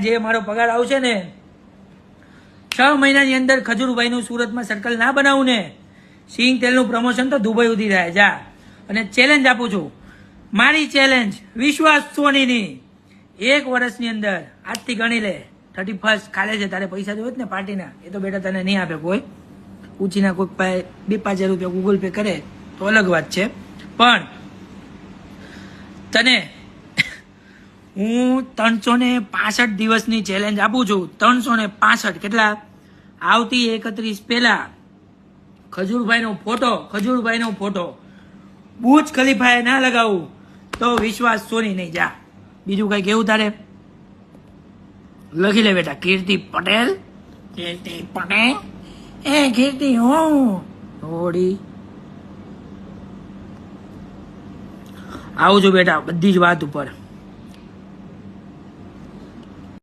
જે મારો પગાર આવશે ને 6 મહિનાની અંદર ખજૂરભાઈનું સુરતમાં સર્કલ ના બનાવું ને સિંગ તેલનું પ્રમોશન તો દુબઈ સુધી થાય. જા અને ચેલેન્જ આપું છું, મારી ચેલેન્જ વિશ્વાસ સોનીની 1 વર્ષની અંદર આજથી ગણી લે 31 કાલે છે. તારે પૈસા જોવે ને પાર્ટીના, એ તો બેટા તને નહીં આપે કોઈ. ઉછીના કોઈ 2-5 હજાર રૂપિયા ગૂગલ પે કરે તો અલગ વાત છે, પણ તને હું 365 દિવસની ચેલેન્જ આપું છું. 365 કેટલા? આવતી 31 પહેલા ખજૂરભાઈનો ફોટો બુર્જ ખલીફાએ ના લગાવું તો વિશ્વાસ સોની નહીં. જા બીજું કઈ કેવું તારે લખી લે બેટા. કીર્તિ પટેલ એ કીર્તિ હું થોડી આવું છું બેટા બધી જ વાત ઉપર.